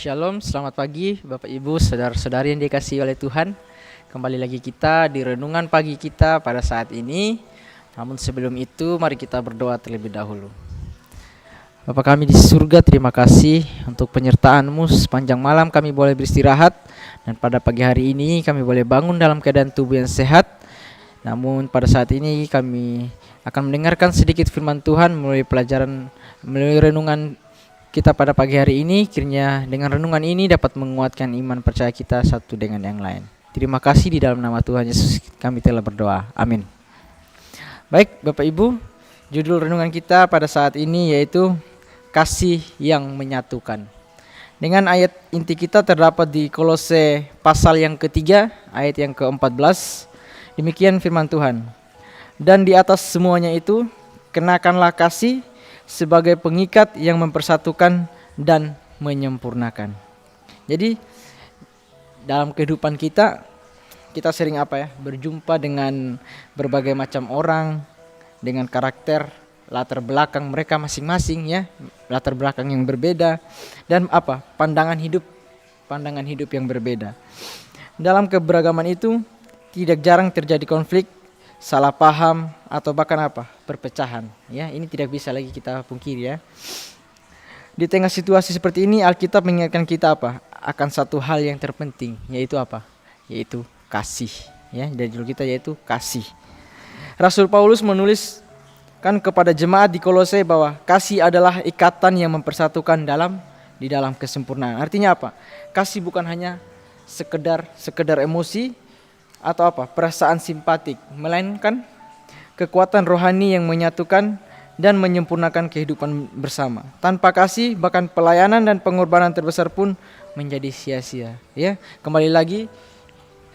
Shalom, selamat pagi Bapak Ibu, saudara-saudari yang dikasihi oleh Tuhan. Kembali lagi kita di renungan pagi kita pada saat ini. Namun sebelum itu mari kita berdoa terlebih dahulu. Bapa kami di surga, terima kasih untuk penyertaan-Mu. Sepanjang malam kami boleh beristirahat, dan pada pagi hari ini kami boleh bangun dalam keadaan tubuh yang sehat. Namun pada saat ini kami akan mendengarkan sedikit firman Tuhan melalui renungan kita pada pagi hari ini. Kiranya dengan renungan ini dapat menguatkan iman percaya kita satu dengan yang lain. Terima kasih, di dalam nama Tuhan Yesus kami telah berdoa. Amin. Baik Bapak Ibu, judul renungan kita pada saat ini yaitu kasih yang menyatukan. Dengan ayat inti kita terdapat di Kolose pasal yang ketiga ayat yang ke-14. Demikian firman Tuhan. Dan di atas semuanya itu kenakanlah kasih sebagai pengikat yang mempersatukan dan menyempurnakan. Jadi dalam kehidupan kita sering berjumpa dengan berbagai macam orang dengan karakter latar belakang mereka masing-masing, latar belakang yang berbeda dan pandangan hidup yang berbeda. Dalam keberagaman itu tidak jarang terjadi konflik, salah paham, atau bahkan perpecahan. Ini tidak bisa lagi kita pungkiri. Di tengah situasi seperti ini, Alkitab mengingatkan kita akan satu hal yang terpenting, yaitu yaitu kasih. Dari judul kita yaitu kasih. Rasul Paulus menuliskan kepada jemaat di Kolose bahwa kasih adalah ikatan yang mempersatukan di dalam kesempurnaan. Artinya kasih bukan hanya sekedar emosi atau perasaan simpatik, melainkan kekuatan rohani yang menyatukan dan menyempurnakan kehidupan bersama. Tanpa kasih, bahkan pelayanan dan pengorbanan terbesar pun menjadi sia-sia. Kembali lagi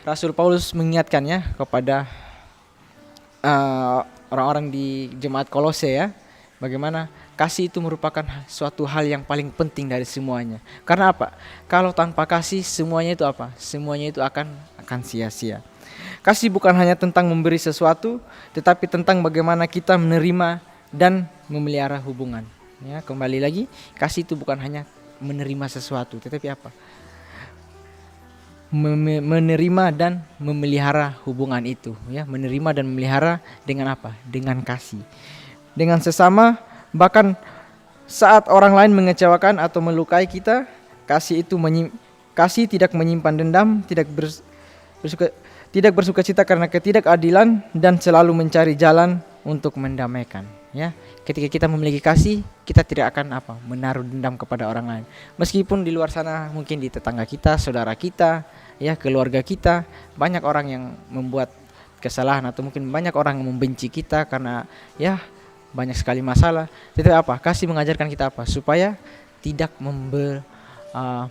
Rasul Paulus mengingatkan kepada orang-orang di jemaat Kolose bagaimana kasih itu merupakan suatu hal yang paling penting dari semuanya. Karena kalau tanpa kasih semuanya itu semuanya itu akan sia-sia. Kasih bukan hanya tentang memberi sesuatu, tetapi tentang bagaimana kita menerima dan memelihara hubungan. Kembali lagi, kasih itu bukan hanya menerima sesuatu, tetapi menerima dan memelihara hubungan itu. Menerima dan memelihara dengan dengan kasih. Dengan sesama, bahkan saat orang lain mengecewakan atau melukai kita, kasih tidak menyimpan dendam, tidak bersukacita karena ketidakadilan, dan selalu mencari jalan untuk mendamaikan. Ketika kita memiliki kasih, kita tidak akan menaruh dendam kepada orang lain. Meskipun di luar sana mungkin di tetangga kita, saudara kita, keluarga kita, banyak orang yang membuat kesalahan atau mungkin banyak orang yang membenci kita karena banyak sekali masalah. Tetapi kasih mengajarkan kita supaya tidak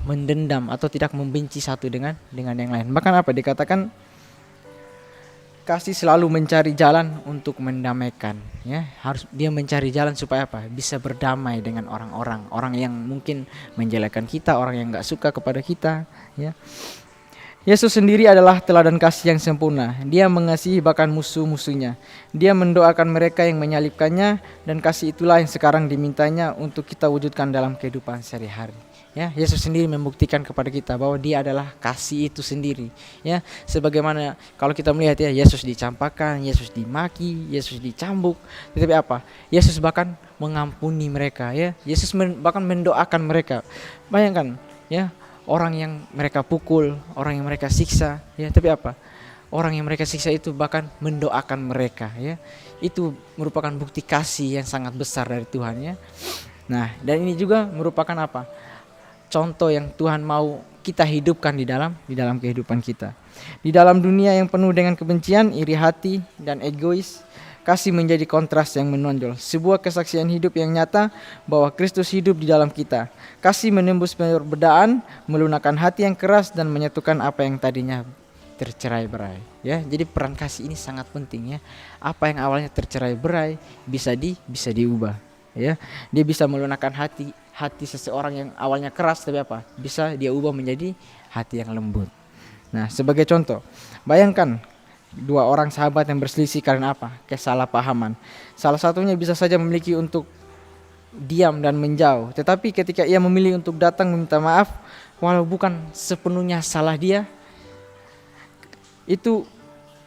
mendendam atau tidak membenci satu dengan yang lain. Bahkan dikatakan kasih selalu mencari jalan untuk mendamaikan. Harus dia mencari jalan supaya bisa berdamai dengan orang yang mungkin menjelekkan kita, orang yang enggak suka kepada kita. Yesus sendiri adalah teladan kasih yang sempurna. Dia mengasihi bahkan musuh-musuhnya. Dia mendoakan mereka yang menyalibkannya, dan kasih itulah yang sekarang dimintanya untuk kita wujudkan dalam kehidupan sehari-hari. Yesus sendiri membuktikan kepada kita bahwa dia adalah kasih itu sendiri. Sebagaimana kalau kita melihat Yesus dicampakkan, Yesus dimaki, Yesus dicambuk, tetapi Yesus bahkan mengampuni mereka. Yesus bahkan mendoakan mereka. Bayangkan orang yang mereka pukul, orang yang mereka siksa, tapi orang yang mereka siksa itu bahkan mendoakan mereka. Itu merupakan bukti kasih yang sangat besar dari Tuhan. Nah, dan ini juga merupakan contoh yang Tuhan mau kita hidupkan di dalam kehidupan kita. Di dalam dunia yang penuh dengan kebencian, iri hati, dan egois, kasih menjadi kontras yang menonjol. Sebuah kesaksian hidup yang nyata bahwa Kristus hidup di dalam kita. Kasih menembus perbedaan, melunakkan hati yang keras, dan menyatukan apa yang tadinya tercerai-berai. Jadi peran kasih ini sangat penting. Apa yang awalnya tercerai-berai bisa diubah. Dia bisa melunakkan hati seseorang yang awalnya keras, tapi bisa dia ubah menjadi hati yang lembut. Nah, sebagai contoh, bayangkan dua orang sahabat yang berselisih karena kesalahpahaman. Salah satunya bisa saja memiliki untuk diam dan menjauh, tetapi ketika ia memilih untuk datang meminta maaf, walau bukan sepenuhnya salah dia, itu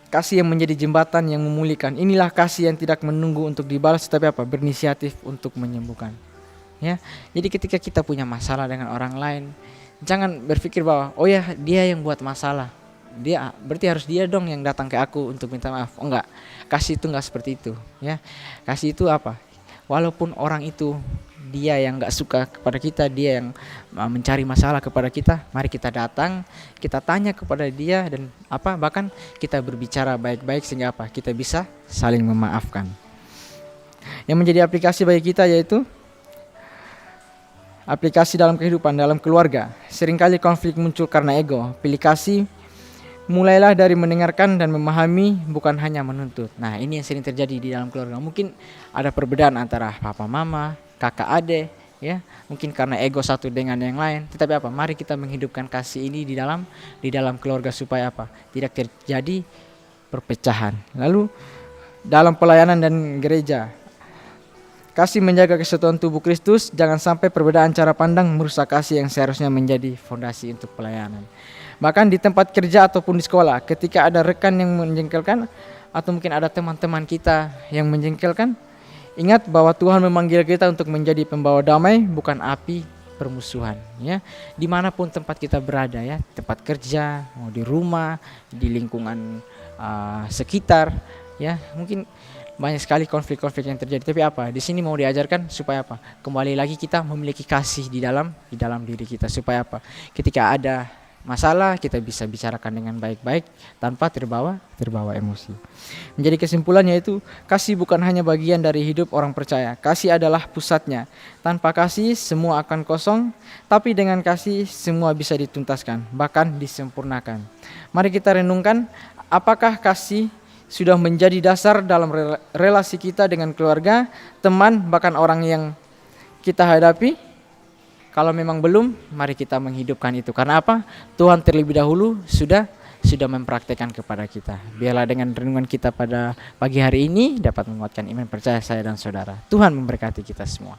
kasih yang menjadi jembatan yang memulihkan. Inilah kasih yang tidak menunggu untuk dibalas, tapi apa? Berinisiatif untuk menyembuhkan. Ya, jadi ketika kita punya masalah dengan orang lain, jangan berpikir bahwa oh ya dia yang buat masalah, dia berarti harus dia dong yang datang ke aku untuk minta maaf. Oh enggak, kasih itu enggak seperti itu. Ya, kasih itu apa? Walaupun orang itu dia yang enggak suka kepada kita, dia yang mencari masalah kepada kita, mari kita datang, kita tanya kepada dia dan apa? Bahkan kita berbicara baik-baik sehingga apa? Kita bisa saling memaafkan. Yang menjadi aplikasi bagi kita yaitu aplikasi dalam kehidupan, dalam keluarga. Seringkali konflik muncul karena ego. Pilih kasih, mulailah dari mendengarkan dan memahami, bukan hanya menuntut. Nah, ini yang sering terjadi di dalam keluarga. Mungkin ada perbedaan antara papa mama, kakak adik, ya. Mungkin karena ego satu dengan yang lain. Tetapi apa? Mari kita menghidupkan kasih ini di dalam keluarga supaya apa? Tidak terjadi perpecahan. Lalu dalam pelayanan dan gereja, kasih menjaga kesatuan tubuh Kristus, jangan sampai perbedaan cara pandang merusak kasih yang seharusnya menjadi fondasi untuk pelayanan. Bahkan di tempat kerja ataupun di sekolah, ketika ada rekan yang menjengkelkan atau mungkin ada teman-teman kita yang menjengkelkan, ingat bahwa Tuhan memanggil kita untuk menjadi pembawa damai, bukan api permusuhan. Ya, dimanapun tempat kita berada, ya, tempat kerja, mau di rumah, di lingkungan sekitar, ya, mungkin banyak sekali konflik-konflik yang terjadi. Tapi apa? Di sini mau diajarkan supaya apa? Kembali lagi kita memiliki kasih di dalam diri kita supaya apa? Ketika ada masalah kita bisa bicarakan dengan baik-baik tanpa terbawa emosi. Menjadi kesimpulannya itu kasih bukan hanya bagian dari hidup orang percaya. Kasih adalah pusatnya. Tanpa kasih semua akan kosong, tapi dengan kasih semua bisa dituntaskan, bahkan disempurnakan. Mari kita renungkan, apakah kasih sudah menjadi dasar dalam relasi kita dengan keluarga, teman, bahkan orang yang kita hadapi? Kalau memang belum, mari kita menghidupkan itu. Karena apa? Tuhan terlebih dahulu sudah mempraktekkan kepada kita. Biarlah dengan renungan kita pada pagi hari ini dapat menguatkan iman percaya saya dan saudara. Tuhan memberkati kita semua.